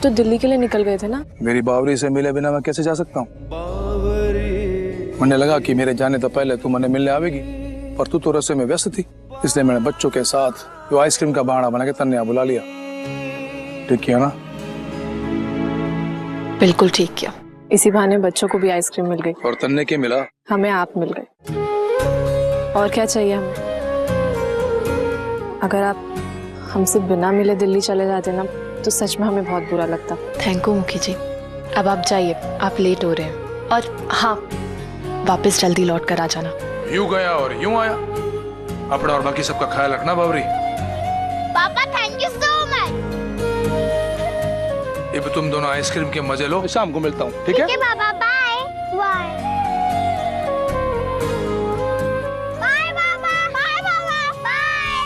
तो दिल्ली के लिए निकल गए थे ना। मेरी बावरी से मिले बिना मैं कैसे जा सकता हूँ? मुझे लगा कि मेरे जाने तो पहले तू मुझे मिलने आवेगी, पर तू तो रस्ते में व्यस्त थी, इसलिए मैंने बच्चों के साथ जो आइसक्रीम का बहाना बना के तन्ने यहाँ बुला लिया। ठीक किया ना? बिल्कुल ठीक किया। इसी बहाने बच्चों को भी आइसक्रीम मिल गई और तन्ने के मिला, हमें आप मिल गए। और क्या चाहिए हमें? अगर आप हमसे बिना मिले दिल्ली चले जाते ना तो सच में हमें बहुत बुरा लगता। थैंक यू मुखी जी। अब आप जाइए, आप लेट हो रहे हैं। और हाँ, वापस जल्दी लौट कर आ जाना। यूं गया और यूं आया। अपना और बाकी सबका ख्याल रखना बावरी। पापा थैंक यू सो मच। अब तुम दोनों आइसक्रीम के मजे लो, शाम को मिलता हूँ। ठीक है पापा, बाय बाय बाय पापा, बाय पापा, बाय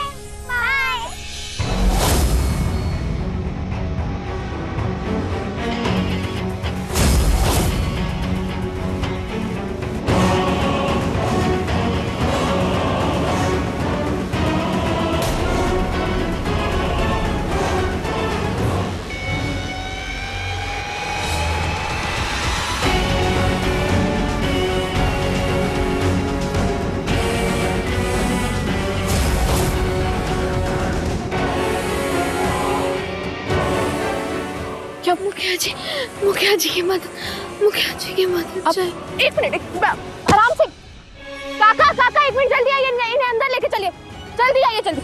बाय। क्या मुखिया जी की मदद चाहिए। एक मिनट, आराम से। काका एक मिनट, जल्दी आइए, इन्हें अंदर लेके चलिए। जल्दी आइए, जल्दी।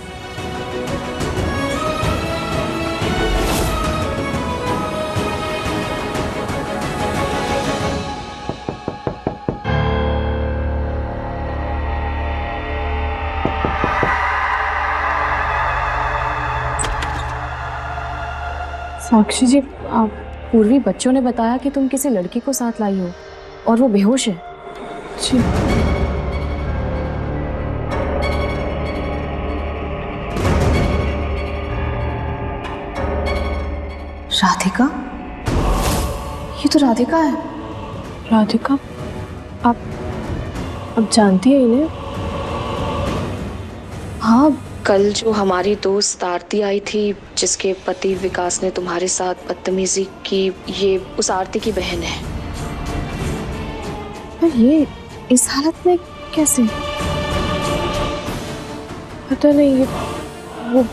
साक्षी जी, आप पूर्वी बच्चों ने बताया कि तुम किसी लड़की को साथ लाई हो और वो बेहोश है। जी। राधिका? ये तो राधिका है। राधिका? आप जानती है इन्हें? हाँ, कल जो हमारी दोस्त आरती आई थी, जिसके पति विकास ने तुम्हारे साथ बदतमीजी की, ये उस आरती की बहन है। पर ये इस हालत में कैसे? पता नहीं, ये वो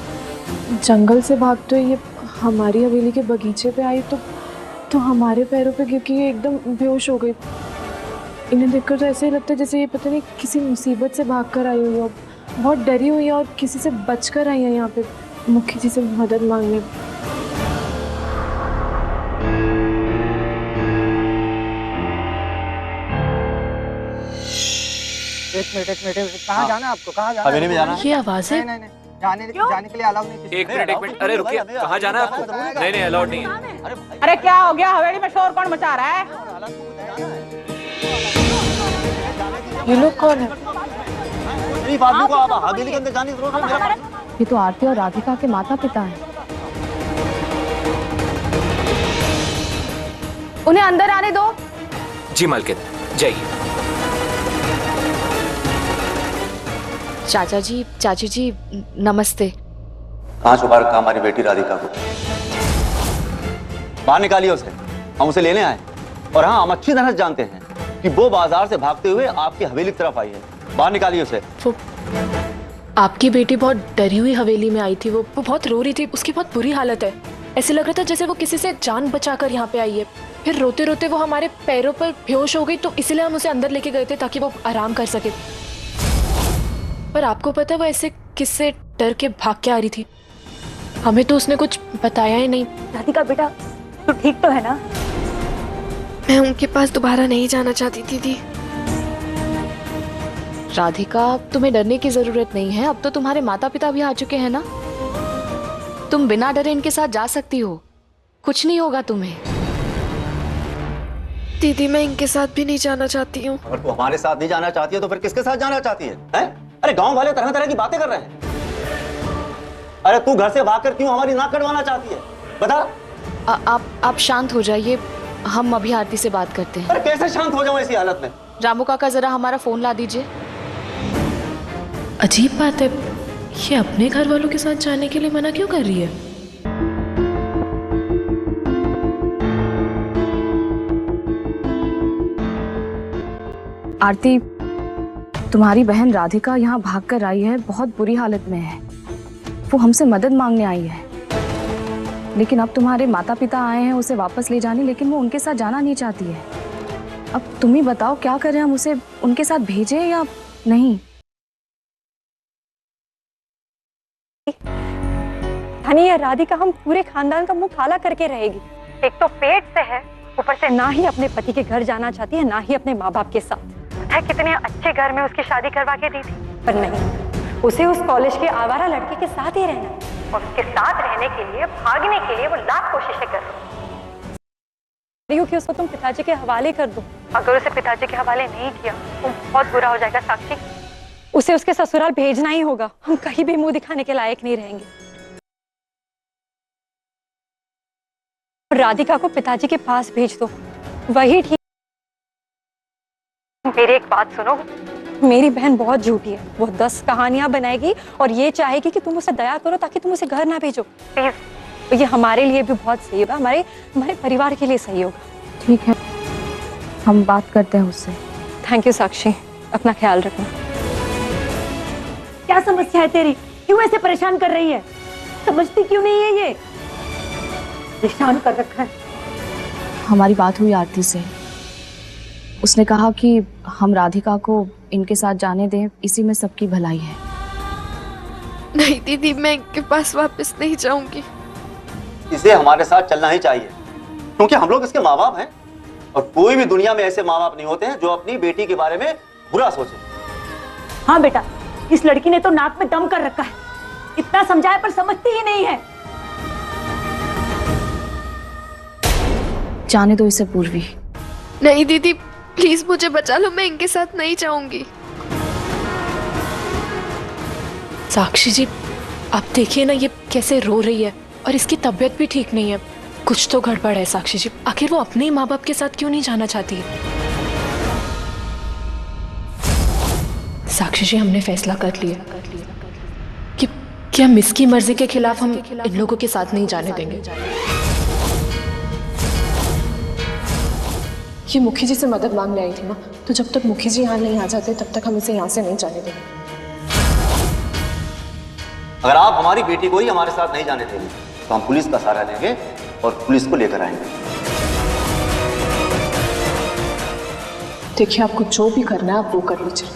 जंगल से भागते हुए ये हमारी हवेली के बगीचे पे आई तो हमारे पैरों पे गिर के ये एकदम बेहोश हो गई। इन्हें देखकर तो ऐसे ही लगता है जैसे ये पता नहीं किसी मुसीबत से भाग कर आई हुई हो। बहुत डरी हुई है और किसी से बचकर आई है यहाँ पे मुखी जी से मदद मांगने। एक मिनट, कहाँ जाना है आपको? कहाँ जाना? हवेली में जाना। ये आवाज है? नहीं, जाने के लिए अलाउ नहीं। एक मिनट, अरे रुकिए, कहाँ जाना है आपको? नहीं, अलाउड नहीं है। अरे क्या हो गया? हवेली में शोर कौन मचा रहा है? ये लोग कौन है? आदमी को आप हवेली के अंदर जाने की जरूरत है? ये तो आरती और राधिका के माता पिता हैं। उन्हें अंदर आने दो। जी मालकिन, जाइए। चाचा जी, चाची जी, नमस्ते। कहाँ छुपा रखा हमारी बेटी राधिका को? बाहर निकालिए उसे, हम उसे लेने आए। और हाँ, हम अच्छी तरह जानते हैं कि वो बाजार से भागते हुए आपकी हवेली की तरफ आई है। बाहर निकालिए उसे। आपकी बेटी बहुत डरी हुई हवेली में आई थी। वो बहुत रो रही थी, उसकी बहुत बुरी हालत है। ऐसे लग रहा था जैसे वो किसी से जान बचाकर यहाँ पे आई है। फिर रोते रोते वो हमारे पैरों पर बेहोश हो गई, तो इसलिए हम उसे अंदर लेके गए थे ताकि वो आराम कर सके। पर आपको पता है वो ऐसे किससे डर के भाग के आ रही थी? हमें तो उसने कुछ बताया ही नहीं। राधिका बेटा, तू ठीक तो है ना? मैं उनके पास दोबारा नहीं जाना चाहती दीदी। राधिका, तुम्हें डरने की जरूरत नहीं है। अब तो तुम्हारे माता पिता भी आ चुके हैं ना। तुम बिना डरे इनके साथ जा सकती हो, कुछ नहीं होगा तुम्हें। दीदी, मैं इनके साथ भी नहीं जाना चाहती हूँ। अगर तू हमारे साथ नहीं जाना चाहती है तो फिर किसके साथ जाना चाहती है? अरे गांव वाले तरह तरह की बातें कर रहे हैं। अरे तू घर से भागकर क्यों हमारी नाक कटवाना चाहती है? बता। आप शांत हो जाइए, हम अभी आरती से बात करते हैं। अरे कैसे शांत हो जाऊं ऐसी हालत में? रामू काका, जरा हमारा फोन ला दीजिए। अजीब बात है, ये अपने घर वालों के साथ जाने के लिए मना क्यों कर रही है? आरती, तुम्हारी बहन राधिका यहाँ भाग कर आई है, बहुत बुरी हालत में है। वो हमसे मदद मांगने आई है, लेकिन अब तुम्हारे माता पिता आए हैं उसे वापस ले जाने, लेकिन वो उनके साथ जाना नहीं चाहती है। अब तुम ही बताओ क्या करें, हम उसे उनके साथ भेजें या नहीं? धनी, ये राधिका हम पूरे खानदान का मुंह काला करके रहेगी। एक तो पेट से है, ऊपर से ना ही अपने पति के घर जाना चाहती है, ना ही अपने माँ बाप के साथ। पता है कितने अच्छे घर में उसकी शादी करवा के दी थी, पर नहीं, उसे उस कॉलेज के आवारा लड़के के साथ ही रहना, और उसके साथ रहने के लिए, भागने के लिए वो लाख कोशिशें कर रही हूँ कि उसको तुम पिताजी के हवाले कर दो। अगर उसे पिताजी के हवाले नहीं किया तो बहुत बुरा हो जाएगा साक्षी। उसे उसके ससुराल भेजना ही होगा, हम कहीं भी मुंह दिखाने के लायक नहीं रहेंगे। राधिका को पिताजी के पास भेज दो, वही ठीक। मेरी एक बात सुनो, मेरी बहन बहुत झूठी है, वो 10 कहानियां बनाएगी और ये चाहेगी कि तुम उसे दया करो ताकि तुम उसे घर ना भेजो। प्लीज, ये हमारे लिए भी बहुत सही होगा, हमारे परिवार के लिए सही होगा। ठीक है, हम बात करते हैं उससे। थैंक यू साक्षी, अपना ख्याल रखना। क्या समस्या है तेरी? क्यों ऐसे परेशान कर रही है? समझती क्यों नहीं है? ये परेशान कर रखा है। हमारी बात हुई आरती से, उसने कहा कि हम राधिका को इनके साथ जाने दें, इसी में सबकी भलाई है। नहीं दीदी, मैं इनके पास वापस नहीं जाऊंगी। इसे हमारे साथ चलना ही चाहिए, क्योंकि हम लोग इसके माँ बाप हैं, और कोई भी दुनिया में ऐसे माँ बाप नहीं होते हैं जो अपनी बेटी के बारे में बुरा सोचे। हाँ बेटा, इस लड़की ने तो नाक में दम कर रखा है, इतना समझाए पर समझती ही नहीं है। जाने दो इसे पूर्वी। नहीं दीदी, प्लीज मुझे बचा लो, मैं इनके साथ नहीं जाऊंगी। साक्षी जी, आप देखिए ना ये कैसे रो रही है, और इसकी तबीयत भी ठीक नहीं है। कुछ तो गड़बड़ है साक्षी जी, आखिर वो अपने माँ बाप के साथ क्यों नहीं जाना चाहती? साक्षी जी, हमने फैसला कर लिया कि हम इसकी मर्जी के खिलाफ हम इन लोगों के साथ नहीं जाने देंगे। ये मुखी जी से मदद मांगने आई थी ना, तो जब तक मुखी जी यहाँ नहीं आ जाते तब तक हम इसे यहाँ से नहीं जाने देंगे। अगर आप हमारी बेटी को ही हमारे साथ नहीं जाने देंगे तो हम पुलिस का सहारा लेंगे और पुलिस को लेकर आएंगे। देखिए, आपको जो भी करना है आप वो कर लीजिए,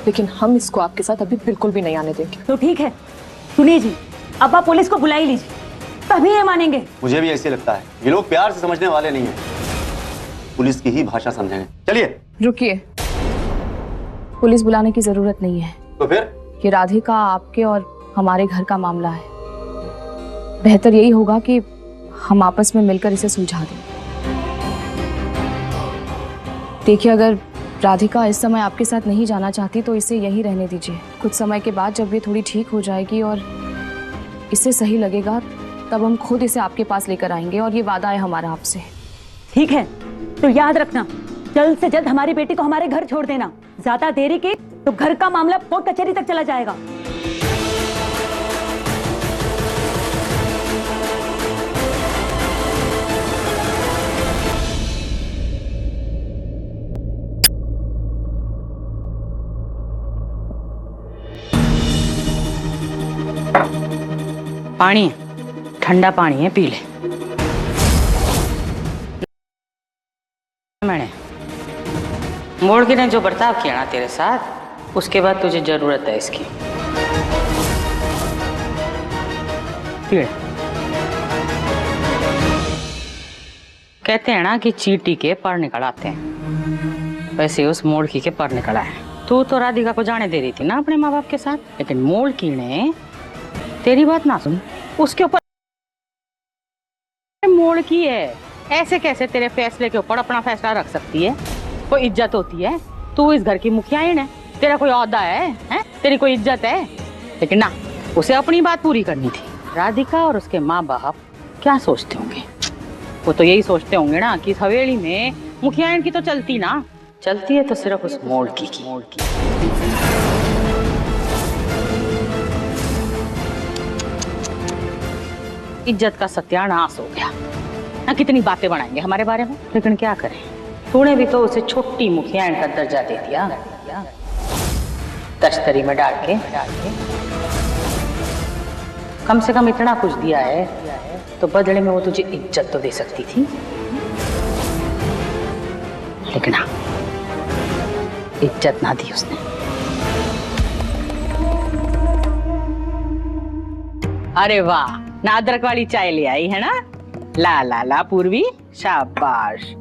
लेकिन हम इसको आपके साथ अभी बिल्कुल भी नहीं आने देंगे। तो ठीक है, सुनिए जी, अब आप पुलिस को बुला ही लीजिए, तभी ये मानेंगे। मुझे भी ऐसे लगता है, ये लोग प्यार से समझने वाले नहीं हैं, पुलिस की ही भाषा समझेंगे। चलिए। रुकिए, पुलिस बुलाने की जरूरत नहीं है। तो फिर? ये राधिका आपके और हमारे घर का मामला है, बेहतर यही होगा कि हम आपस में मिलकर इसे सुलझा दें। देखिए, अगर राधिका इस समय आपके साथ नहीं जाना चाहती तो इसे यहीं रहने दीजिए। कुछ समय के बाद जब ये थोड़ी ठीक हो जाएगी और इसे सही लगेगा, तब हम खुद इसे आपके पास लेकर आएंगे, और ये वादा है हमारा आपसे। ठीक है, तो याद रखना, जल्द से जल्द हमारी बेटी को हमारे घर छोड़ देना। ज्यादा देरी की तो घर का मामला कोर्ट कचहरी तक चला जाएगा। पानी, ठंडा पानी है, पी ले। मैंने मोड़ के ने जो बर्ताव किया ना तेरे साथ, उसके बाद तुझे जरूरत है इसकी। कहते हैं ना कि चींटी के पर निकल आते हैं, वैसे उस मोड़की के पर निकला है। तू तो राधिका को जाने दे रही थी ना अपने माँ बाप के साथ, लेकिन मोड़की ने तेरी बात ना सुनी, उसके ऊपर मोड़की है। ऐसे कैसे तेरे फैसले के ऊपर अपना फैसला रख सकती है? कोई इज्जत होती है? तू इस घर की मुखियाइन है, तेरा कोई औहदा है? तेरी कोई इज्जत है? लेकिन ना, उसे अपनी बात पूरी करनी थी। राधिका और उसके माँ बाप क्या सोचते होंगे? वो तो यही सोचते होंगे ना कि इस हवेली में मुखियाइन की तो चलती ना, चलती है तो सिर्फ उस मोड़की की। इज्जत का सत्यानाश हो गया ना। कितनी बातें बनाएंगे हमारे बारे में, लेकिन क्या करें, तूने भी तो उसे छोटी मुखियाइन का दर्जा दे दिया, तश्तरी में डाल के। कम से कम इतना कुछ दिया है तो बदले में वो तुझे इज्जत तो दे सकती थी, लेकिन हाँ, इज्जत ना दी उसने। अरे वाह, ना अदरक वाली चाय ले आई है ना? ला ला ला पूर्वी, शाबाश।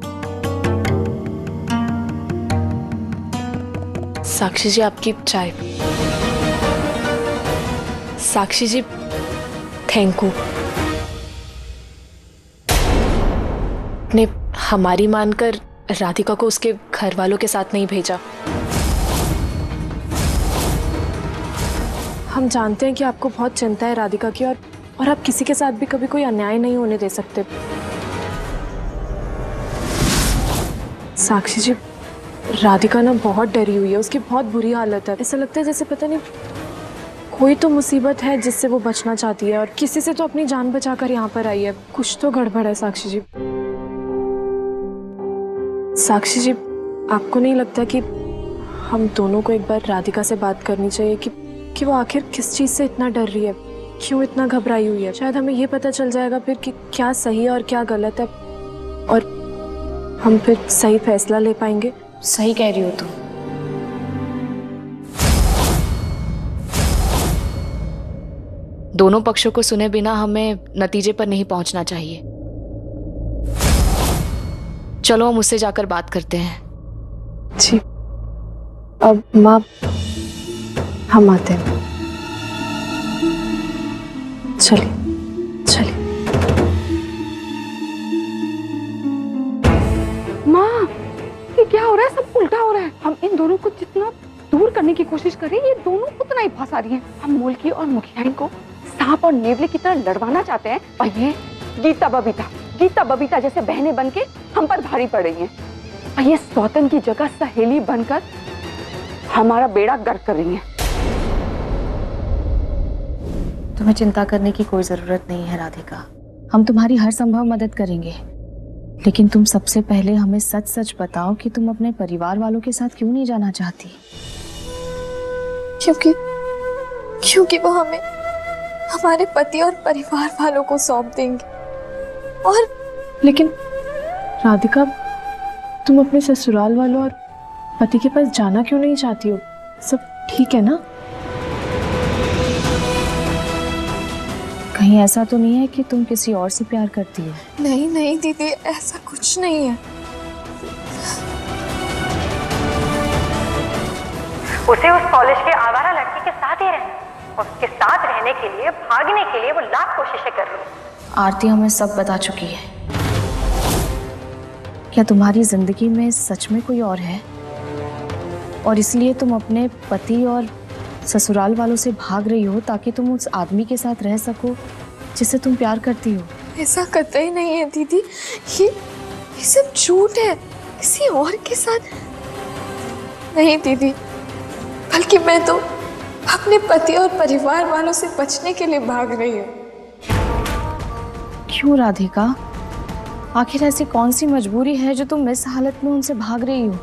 साक्षी जी, आपकी चाय। साक्षी जी, थैंक यू। ने हमारी मानकर राधिका को उसके घर वालों के साथ नहीं भेजा। हम जानते हैं कि आपको बहुत चिंता है राधिका की, और आप किसी के साथ भी कभी कोई अन्याय नहीं होने दे सकते। साक्षी जी, राधिका ना बहुत डरी हुई है, उसकी बहुत बुरी हालत है। ऐसा लगता है जैसे पता नहीं कोई तो मुसीबत है जिससे वो बचना चाहती है, और किसी से तो अपनी जान बचाकर यहाँ पर आई है। कुछ तो गड़बड़ है साक्षी जी। साक्षी जी, आपको नहीं लगता कि हम दोनों को एक बार राधिका से बात करनी चाहिए कि वो आखिर किस चीज़ से इतना डर रही है, क्यों इतना घबराई हुई है? शायद हमें ये पता चल जाएगा फिर कि क्या सही है और क्या गलत है, और हम फिर सही फैसला ले पाएंगे। सही कह रही हो तुम। दोनों पक्षों को सुने बिना हमें नतीजे पर नहीं पहुंचना चाहिए। चलो हम उससे जाकर बात करते हैं। जी, अब माँ, हम आते हैं। चलिए चलिए। माँ, ये क्या हो रहा है? सब उल्टा हो रहा है। हम इन दोनों को जितना दूर करने की कोशिश करें, ये दोनों उतना ही फंसा रही हैं। हम मूलकी और मुखियाइन को सांप और नेवले की तरह लड़वाना चाहते हैं, और ये गीता बबीता जैसे बहनें बनके हम पर भारी पड़ रही हैं, और ये सौतन की जगह सहेली बनकर हमारा बेड़ा गर्क कर रही हैं। तुम्हें चिंता करने की कोई जरूरत नहीं है राधिका। हम तुम्हारी हर संभव मदद करेंगे, लेकिन तुम सबसे पहले हमें सच सच बताओ कि तुम अपने परिवार वालों के साथ क्यों नहीं जाना चाहती? क्योंकि वो हमें हमारे पति और परिवार वालों को सौंप देंगे। और लेकिन राधिका, तुम अपने ससुराल वालों और पति के पास जाना क्यों नहीं चाहती हो? सब ठीक है ना? कहीं ऐसा तो नहीं है कि तुम किसी और से प्यार करती हो? नहीं नहीं दीदी, ऐसा कुछ नहीं है। उसे उस कॉलेज के आवारा लड़की के साथ ही रहना, और उसके साथ रहने के लिए, भागने के लिए वो लाख कोशिशें कर रही है। आरती हमें सब बता चुकी है। क्या तुम्हारी जिंदगी में सच में कोई और है, और इसलिए तुम अपने पति और ससुराल वालों से भाग रही हो ताकि तुम उस आदमी के साथ रह सको जिसे तुम प्यार करती हो? ऐसा कतई नहीं है दीदी, ये सब झूठ है। किसी और के साथ नहीं दीदी, बल्कि मैं तो अपने पति और परिवार वालों से बचने के लिए भाग रही हूँ। क्यों राधिका? आखिर ऐसी कौन सी मजबूरी है जो तुम इस हालत में उनसे भाग रही हो?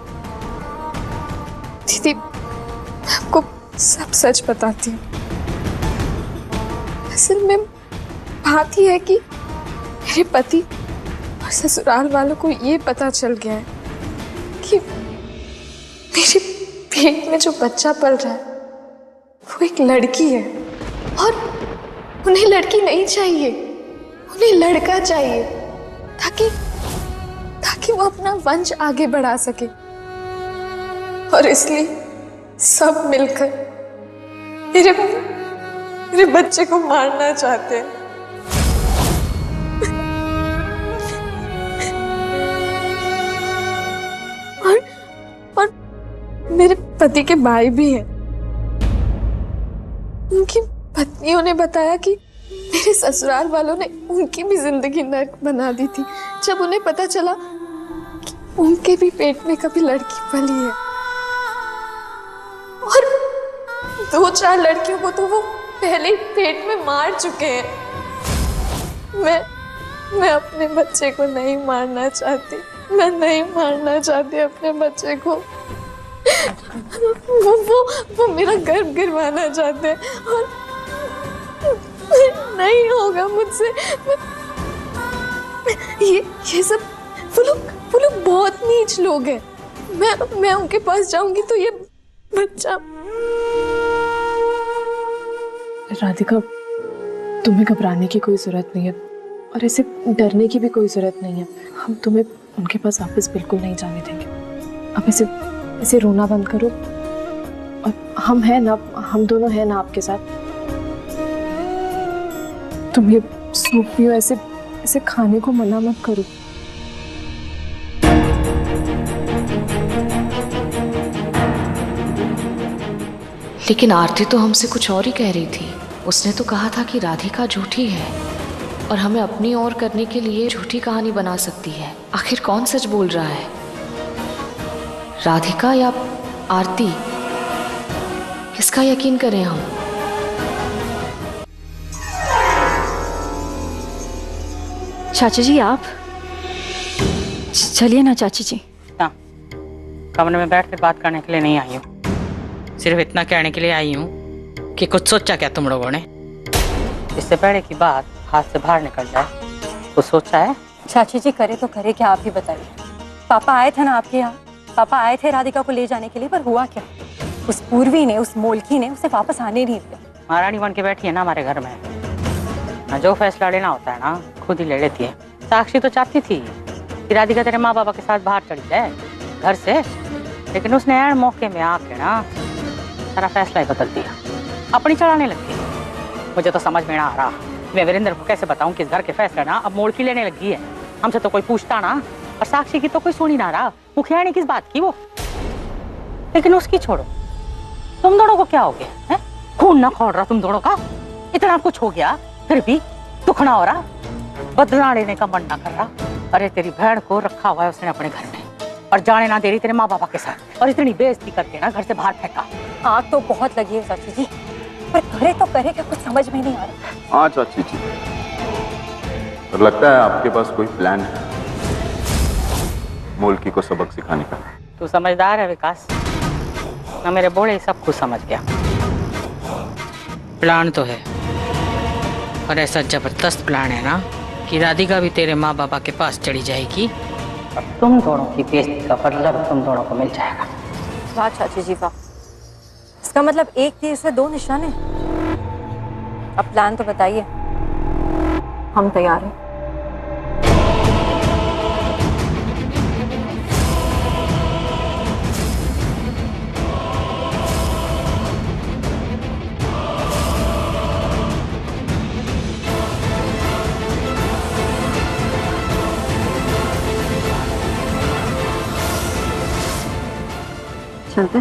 दीदी, आपको सब सच बताती हूँ। असल में बात ही है कि मेरे पति और ससुराल वालों को ये पता चल गया है कि मेरे पेट में जो बच्चा पल रहा है वो एक लड़की है, और उन्हें लड़की नहीं चाहिए, उन्हें लड़का चाहिए, ताकि वो अपना वंश आगे बढ़ा सके। और इसलिए सब मिलकर मेरे बच्चे को मारना चाहते हैं। और मेरे पति के भाई भी हैं। उनकी पत्नियों ने बताया कि मेरे ससुराल वालों ने उनकी भी जिंदगी नर्क बना दी थी जब उन्हें पता चला कि उनके भी पेट में कभी लड़की पली है। और 2-4 लड़कियों को तो वो पहले पेट में मार चुके हैं। मैं अपने बच्चे को नहीं मारना चाहती। मैं नहीं मारना चाहती अपने बच्चे को। वो मेरा गर्भ गिरवाना चाहते हैं और नहीं होगा मुझसे। ये सब वो लोग बहुत नीच लोग हैं। मैं उनके पास जाऊंगी तो ये बच्चा। राधिका, तुम्हें घबराने की कोई जरूरत नहीं है और ऐसे डरने की भी कोई जरूरत नहीं है। हम तुम्हें उनके पास वापस बिल्कुल नहीं जाने देंगे। अब ऐसे रोना बंद करो और हम हैं ना, हम दोनों हैं ना आपके साथ। तुम ये सूप पियो, ऐसे खाने को मना मत करो। लेकिन आरती तो हमसे कुछ और ही कह रही थी। उसने तो कहा था कि राधिका झूठी है और हमें अपनी ओर करने के लिए झूठी कहानी बना सकती है। आखिर कौन सच बोल रहा है, राधिका या आरती? किसका यकीन करें हम? चाची जी आप चलिए ना। चाची जी ना, कमरे में बैठ कर बात करने के लिए नहीं आई हूँ। सिर्फ इतना कहने के लिए आई हूँ कि कुछ सोचा क्या तुम लोगों ने? इससे पहले की बात हाथ से बाहर निकल जाए, कुछ सोचा है? चाची जी करे तो करे क्या, आप ही बताइए। पापा आए थे ना आपके यहाँ, पापा आए थे राधिका को ले जाने के लिए, पर हुआ क्या? उस पूर्वी ने, उस मोलकी ने उसे वापस आने नहीं दिया। महारानी बन के बैठी है ना हमारे घर में, ना जो फैसला लेना होता है ना खुद ही ले लेती है। साक्षी तो चाहती थी कि राधिका तेरे माँ बाबा के साथ बाहर चली जाए घर से, लेकिन उसने ऐन मौके में आके ना सारा फैसला ही बदल दिया, अपनी चढ़ाने लग गई। मुझे तो समझ में ना आ रहा, मैं वीरेंद्र को कैसे बताऊं कि इस घर के फैसले ना अब मोड़ की लेने लगी है। हमसे तो कोई पूछता ना, और साक्षी की तो कोई सुन ही ना रहा। मुखिया ने किस बात की वो, लेकिन उसकी छोड़ो, तुम दोनों को क्या हो गया है? खून ना खोल रहा तुम दोनों का? इतना कुछ हो गया फिर भी दुख ना हो रहा, बदला लेने का मन ना कर रहा। अरे तेरी बहन को रखा हुआ है उसने अपने घर में और जाने ना दे रही तेरे माँ बाबा के साथ, और इतनी बेइज्जती करके ना घर से बाहर फेंका। आग तो बहुत लगी है चाची जी, पर करे तो करे क्या, कुछ समझ में नहीं आ रहा। हाँ चाची जी, तो लगता है आपके पास कोई प्लान है मोलकी को सबक सिखाने का। तू समझदार है विकास, मैं मेरे बोले सब कुछ समझ गया। प्लान तो है, और ऐसा जबरदस्त प्लान है ना कि राधिका भी तेरे माँ बाबा के पास चली जाएगी और तुम दोनों की बेइज्जती का बदला तुम दोनों को मिल जाएगा। वाह चाची जी वाह, इसका मतलब एक तीर से दो निशाने। अब प्लान तो बताइए, हम तैयार हैं। चलते।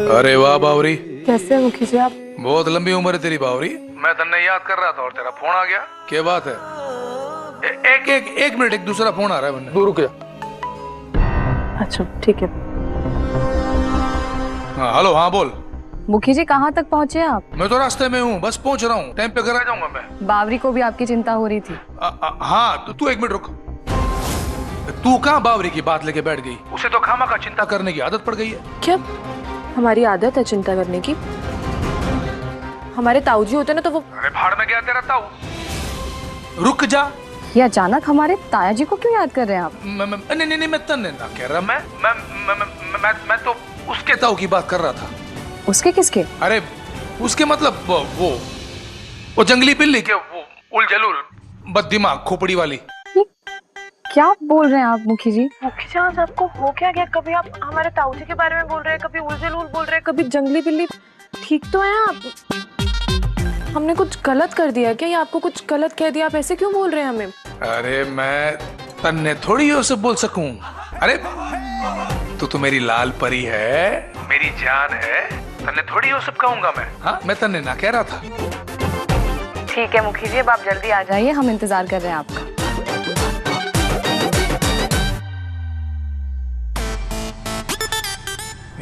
अरे वाह बावरी, कैसे हैं मुखी जी आप? बहुत लंबी उम्र है तेरी बावरी। मैं तन्ने याद कर रहा था और तेरा फोन आ गया। क्या बात है? एक मिनट, एक दूसरा फोन आ रहा है मैंने। तू रुक जा। अच्छा ठीक है। हाँ हेलो, हाँ बोल। मुखी जी कहाँ तक पहुँचे आप? मैं तो रास्ते में हूँ, बस पहुँच रहा हूँ, टाइम पे घर आ जाऊंगा मैं। बावरी को भी आपकी चिंता हो रही थी। हाँ तो तू एक मिनट रुक। तू कहाँ बावरी की बात लेके बैठ गई? उसे तो खामा का चिंता करने की आदत पड़ गई है। क्या हमारी आदत है चिंता करने की? हमारे ताऊ जी होते ना तो वो। अरे भाड़ में गया तेरा ताऊ। रुक जा। ये अचानक हमारे ताया जी को क्यों याद कर रहे हैं आप? नहीं, मैं तन्ने ना कह रहा। मैं तो उसके ताऊ की बात कर रहा था। उसके किसके? अरे उसके मतलब वो जंगली बिल्ली के, वो उलझलुल बददिमाग खोपड़ी वाली। क्या बोल रहे हैं आप मुखी जी? मुखी जी आज आपको हो क्या गया? कभी आप हमारे ताऊ जी के बारे में बोल रहे हैं, कभी उलझलुल बोल रहे हैं, कभी जंगली बिल्ली। ठीक तो है आप? हमने कुछ गलत कर दिया क्या, या आपको कुछ गलत कह दिया? आप ऐसे क्यों बोल रहे हैं हमें? अरे मैं तन्ने थोड़ी हो सब बोल सकूं। अरे तू तो मेरी लाल परी है, मेरी जान है, तन्ने थोड़ी हो सब कहूंगा मैं। हाँ मैं तन्ने ना कह रहा था। ठीक है मुखी जी, अब आप जल्दी आ जाइए, हम इंतजार कर रहे हैं आपका।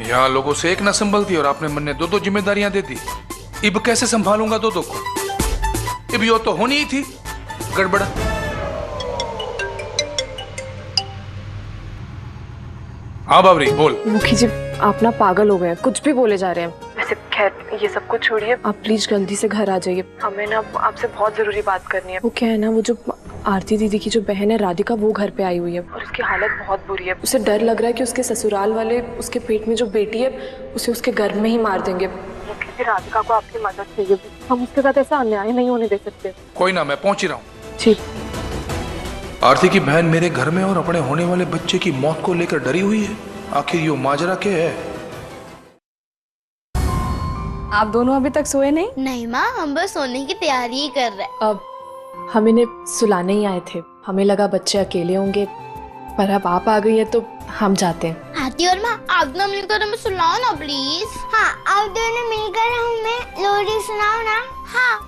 यहाँ लोगों से एक न संभलती और आपने मन ने दो जिम्मेदारियां दे दी। इब कैसे संभालूंगा दो को? इब यो तो होनी ही थी गड़बड़। हाँ बाबरी बोल। मुखी जी आप ना पागल हो गए हैं, कुछ भी बोले जा रहे हैं। वैसे खैर ये सब कुछ छोड़िए, आप प्लीज जल्दी से घर आ जाइए, हमें ना आपसे बहुत जरूरी बात करनी है। वो क्या है ना, वो जो आरती दीदी की जो बहन है राधिका, वो घर पे आई हुई है और उसकी हालत बहुत बुरी है। उसे डर लग रहा है कि उसके ससुराल वाले उसके पेट में जो बेटी है उसे उसके घर में ही मार देंगे। राधिका को आपकी मदद चाहिए, हम उसके साथ ऐसा अन्याय नहीं होने दे सकते। कोई ना, मैं पहुंच ही रहा हूँ। ठीक। आरती की बहन मेरे घर में और अपने होने वाले बच्चे की मौत को लेकर डरी हुई है। आखिर ये माजरा क्या है? आप दोनों अभी तक सोए नहीं? नहीं माँ, हम बस सोने की तैयारी ही कर रहे हैं। अब हम इन्हें सुलाने ही आए थे, हमें लगा बच्चे अकेले होंगे, पर अब आप आ गई है तो हम जाते हैं। आती और माँ, आप दोनों मिलकर हमें सुनाओ ना प्लीज। हाँ, आप दोनों मिलकर हमें लोरी सुनाओ ना। हाँ।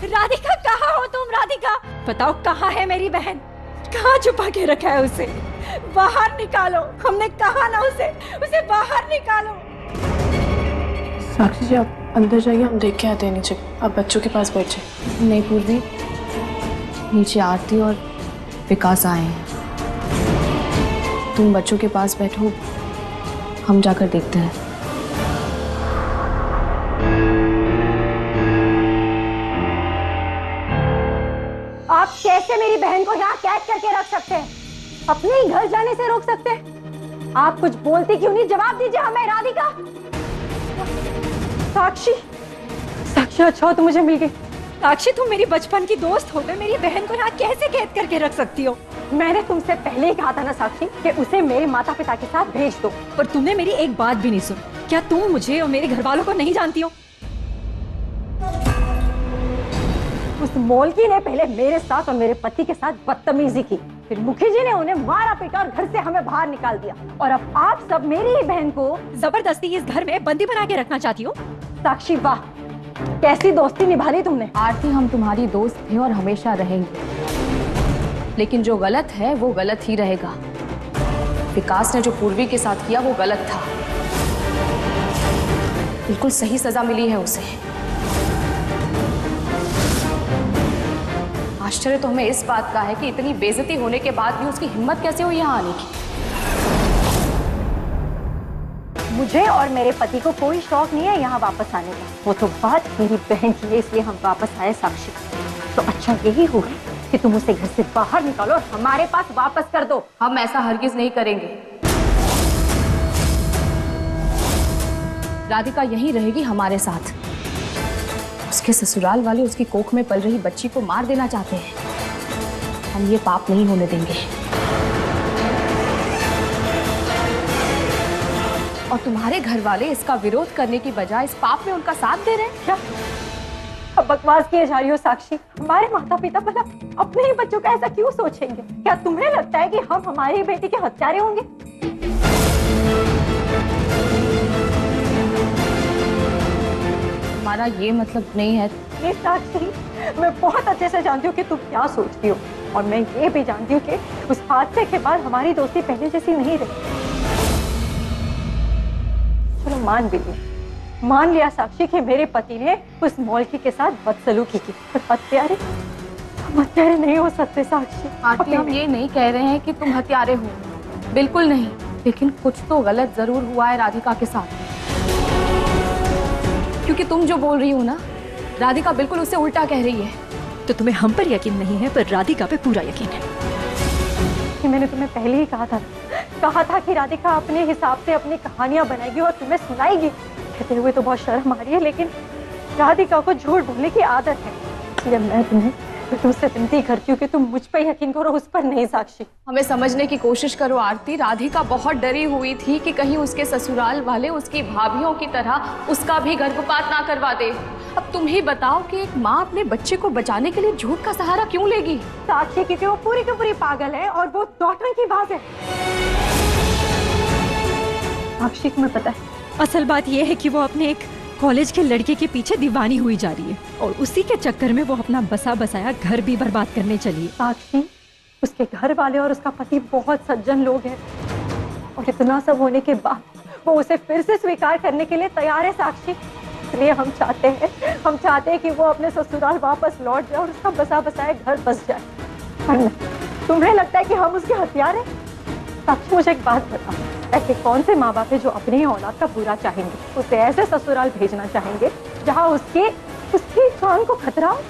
राधिका कहाँ हो तुम? राधिका बताओ कहाँ है मेरी बहन? कहाँ छुपा के रखा है उसे? बाहर निकालो, हमने कहा ना उसे बाहर निकालो। साक्षी जी आप अंदर जाइए, हम देख के आते हैं नीचे, आप बच्चों के पास बैठे। नहीं पूर्वी, नीचे आरती और विकास आए हैं, तुम बच्चों के पास बैठो, हम जाकर देखते हैं। आप कैसे मेरी बहन को यहाँ कैद करके रख सकते हैं? अपने ही घर जाने से रोक सकते हैं? आप कुछ बोलती क्यों नहीं? जवाब दीजिए हमें। राधिका, साक्षी, साक्षी अच्छा तुम मुझे मिल गई। साक्षी तुम मेरी बचपन की दोस्त हो गए, मेरी बहन को यहाँ कैसे कैद करके रख सकती हो? मैंने तुमसे पहले ही कहा था ना साक्षी कि उसे मेरे माता पिता के साथ भेज दो, पर तुमने मेरी एक बात भी नहीं सुनी। क्या तुम मुझे और मेरे घर वालों को नहीं जानती हो? उस मोलकी ने पहले मेरे साथ और मेरे पति के साथ बदतमीजी की, फिर मुखी जी ने उन्हें मारा पीटा और घर से हमें बाहर निकाल दिया, और अब आप सब मेरी ही बहन को जबरदस्ती इस घर में बंदी बना के रखना चाहती हो। साक्षी वाह, कैसी दोस्ती निभा ली तुमने। आरती हम तुम्हारी दोस्त थे और हमेशा रहेंगे, लेकिन जो गलत है वो गलत ही रहेगा। विकास ने जो पूर्वी के साथ किया वो गलत था, बिल्कुल सही सजा मिली है उसे। आश्चर्य तो हमें इस बात का है कि इतनी बेइज्जती होने के बाद भी उसकी हिम्मत कैसे हुई यहाँ आने की। मुझे और मेरे पति को कोई शौक नहीं है यहाँ वापस आने का, वो तो बात मेरी बहन की है, इसलिए हम वापस आए। साक्षी, तो अच्छा यही हुआ कि तुम उसे घर से बाहर निकालो और हमारे पास वापस कर दो। हम ऐसा हरगिज नहीं करेंगे। राधिका यहीं रहेगी हमारे साथ। उसके ससुराल वाले उसकी कोख में पल रही बच्ची को मार देना चाहते हैं, हम ये पाप नहीं होने देंगे। और तुम्हारे घर वाले इसका विरोध करने की बजाय इस पाप में उनका साथ दे रहे हैं क्या? अब बकवास किए जा रही हो साक्षी। हमारे माता पिता भला अपने ही बच्चों का ऐसा क्यों सोचेंगे? क्या तुम्हें लगता है कि हम हमारी बेटी के हत्यारे होंगे? हमारा ये मतलब नहीं है। ये साक्षी, मैं बहुत अच्छे से जानती हूँ कि तुम क्या सोचती हो, और मैं ये भी जानती हूँ कि उस हादसे के बाद हमारी दोस्ती पहले जैसी नहीं रही। चलो मान भी ली, मान लिया साक्षी कि मेरे पति ने उस मौलवी के साथ बदसलूकी की, पर हत्यारे, हम हत्यारे नहीं हो सकते साक्षी। आरती, हम ये नहीं कह रहे हैं कि तुम हत्यारे हो, बिल्कुल नहीं, लेकिन कुछ तो गलत जरूर हुआ है राधिका के साथ। क्योंकि तुम जो बोल रही हो ना, राधिका बिल्कुल उससे उल्टा कह रही है। तो तुम्हें हम पर यकीन नहीं है, पर राधिका पे पूरा यकीन है। कि मैंने तुम्हें पहले ही कहा था कि राधिका अपने हिसाब से अपनी कहानियां बनाएगी और तुम्हें सुनाएगी। कहते हुए तो बहुत शर्म आ रही है, लेकिन राधिका को झूठ बोलने की आदत है। इसलिए मैं तुमसे विनती करती हूँ कि तुम मुझ पर यकीन करो, उस पर नहीं साक्षी। हमें समझने की कोशिश करो आरती, राधिका बहुत डरी हुई थी कि कहीं उसके ससुराल वाले उसकी भाभियों की तरह उसका भी गर्भपात ना करवा दे। अब तुम ही बताओ कि एक माँ अपने बच्चे को बचाने के लिए झूठ का सहारा क्यों लेगी? साक्षी, क्योंकि वो पूरी की पूरी पागल है और वो डॉक्टर की बात है। साक्षी, तुम्हें पता है, असल बात यह है कि वो अपने एक कॉलेज के लड़के के पीछे दीवानी हुई जा रही है और उसी के चक्कर में वो अपना बसा बसाया घर भी बर्बाद करने चली है। साक्षी, उसके घर वाले और उसका पति बहुत सज्जन लोग हैं और इतना सब होने के बाद वो उसे फिर से स्वीकार करने के लिए तैयार है साक्षी। इसलिए हम चाहते हैं कि वो अपने ससुराल वापस लौट जाए और उसका बसा बसाया घर बस जाए। पर नहीं, तुम्हें लगता है कि हम उसके हथियार हैं? साक्षी, मुझे एक बात बताओ, ऐसे कौन से माँ बाप है जो अपनी ही औलाद का बुरा चाहेंगे, उसे ऐसे ससुराल भेजना चाहेंगे जहाँ उसकी जान को खतरा हो?